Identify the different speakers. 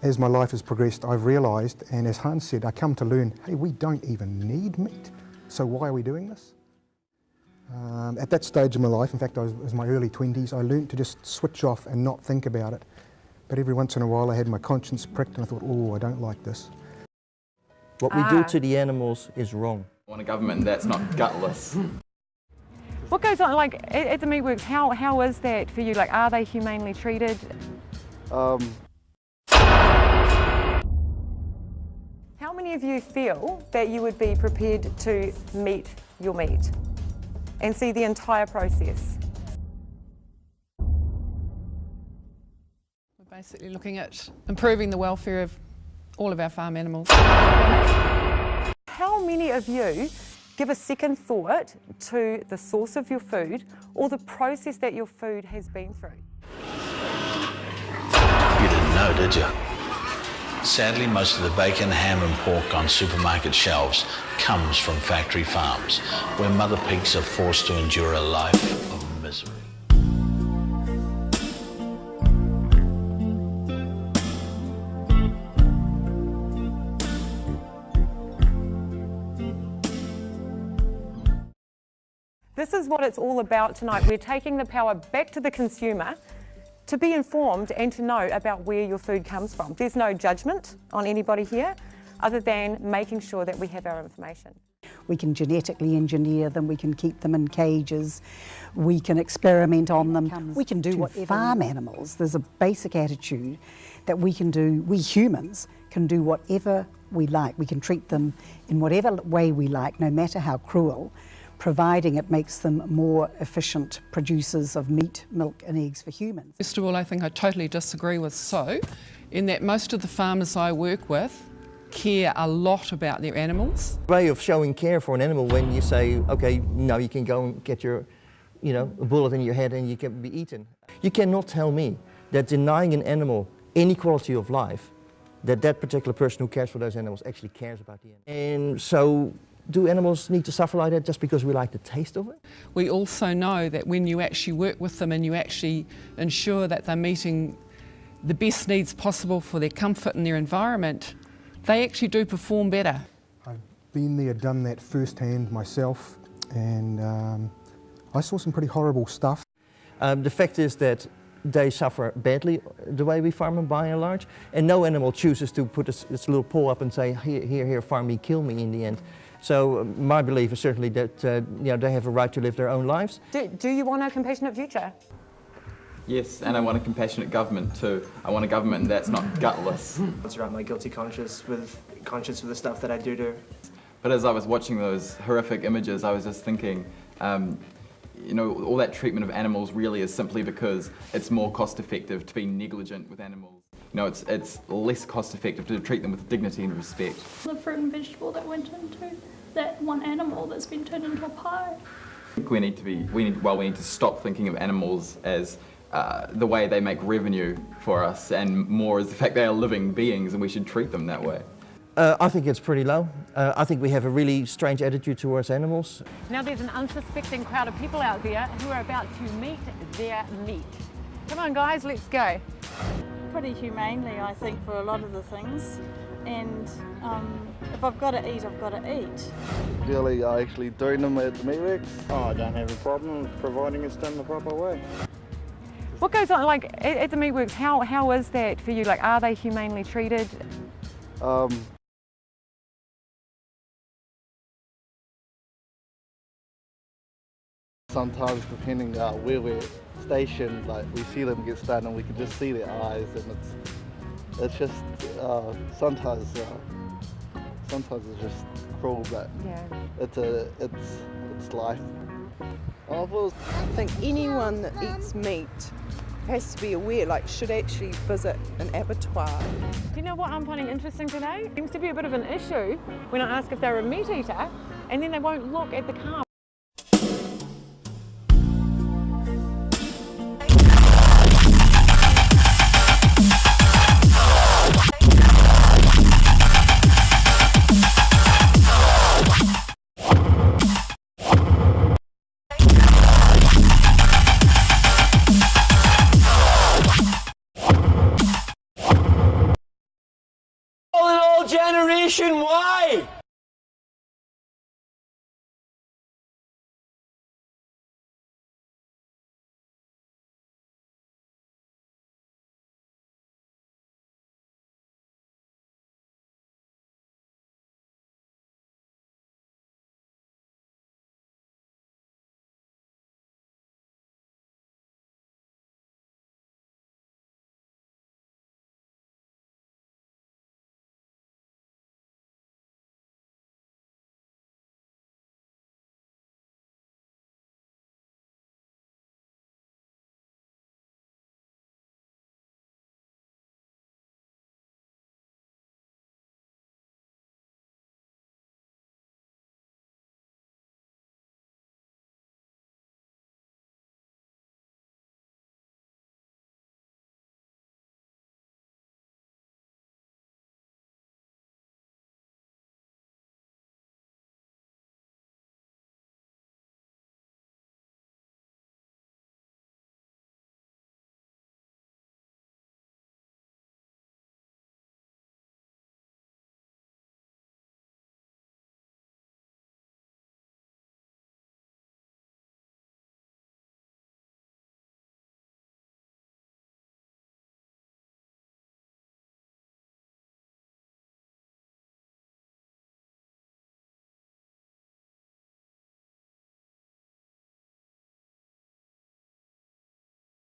Speaker 1: As my life has progressed, I've realised, and as Hans said, I come to learn, hey, we don't even need meat, so why are we doing this? At that stage of my life, in fact, I was in my early 20s, I learned to just switch off and not think about it. But every once in a while I had my conscience pricked and I thought, oh, I don't like this.
Speaker 2: What we do to the animals is wrong.
Speaker 3: I want a government that's not gutless.
Speaker 4: What goes on, like, at the Meatworks, how is that for you? Like, are they humanely treated? How many of you feel that you would be prepared to meet your meat and see the entire process?
Speaker 5: We're basically looking at improving the welfare of all of our farm animals.
Speaker 4: How many of you give a second thought to the source of your food or the process that your food has been through?
Speaker 6: You didn't know, did you? Sadly, most of the bacon, ham and pork on supermarket shelves comes from factory farms, where mother pigs are forced to endure a life of misery.
Speaker 4: This is what it's all about tonight. We're taking the power back to the consumer to be informed and to know about where your food comes from. There's no judgment on anybody here other than making sure that we have our information.
Speaker 7: We can genetically engineer them, we can keep them in cages, we can experiment on them, we can do whatever. Farm animals, there's a basic attitude that we can do, we humans can do whatever we like. We can treat them in whatever way we like, no matter how cruel, providing it makes them more efficient producers of meat, milk and eggs for humans.
Speaker 5: First of all, I think I totally disagree with So, in that most of the farmers I work with care a lot about their animals.
Speaker 2: The way of showing care for an animal when you say, okay, now you can go and get your, a bullet in your head and you can be eaten. You cannot tell me that denying an animal any quality of life, that particular person who cares for those animals actually cares about the animal. And so, do animals need to suffer like that just because we like the taste of it?
Speaker 5: We also know that when you actually work with them and you actually ensure that they're meeting the best needs possible for their comfort and their environment, they actually do perform better.
Speaker 1: I've been there, done that firsthand myself, and I saw some pretty horrible stuff.
Speaker 2: The fact is that they suffer badly the way we farm them by and large, and no animal chooses to put its little paw up and say, here, farm me, kill me in the end. So my belief is certainly that they have a right to live their own lives.
Speaker 4: Do you want a compassionate future?
Speaker 3: Yes, and I want a compassionate government too. I want a government that's not gutless.
Speaker 8: It's around my guilty conscience with the stuff that I do to her.
Speaker 3: But as I was watching those horrific images, I was just thinking, all that treatment of animals really is simply because it's more cost effective to be negligent with animals. It's less cost effective to treat them with dignity and respect.
Speaker 9: The fruit and vegetable that went into that one animal that's been turned into a pie.
Speaker 3: I think we need to stop thinking of animals as the way they make revenue for us, and more as the fact they are living beings and we should treat them that way.
Speaker 2: I think it's pretty low. I think we have a really strange attitude towards animals.
Speaker 4: Now there's an unsuspecting crowd of people out there who are about to meet their meat. Come on guys, let's go.
Speaker 10: Pretty humanely, I think, for a lot of the things. And if I've got to eat, I've got to eat.
Speaker 11: Really, actually doing them at the Meatworks, I don't have a problem providing it's done the proper way.
Speaker 4: What goes on, like, at the Meatworks, how is that for you? Like, are they humanely treated?
Speaker 11: Sometimes, depending where we're stationed, like we see them get started and we can just see their eyes, and it's just sometimes it's just cruel, but
Speaker 4: yeah,
Speaker 11: it's life.
Speaker 12: I think anyone that eats meat has to be aware, should actually visit an abattoir.
Speaker 4: Do you know what I'm finding interesting today? It seems to be a bit of an issue when I ask if they're a meat eater, and then they won't look at the carb.
Speaker 13: Generation Y!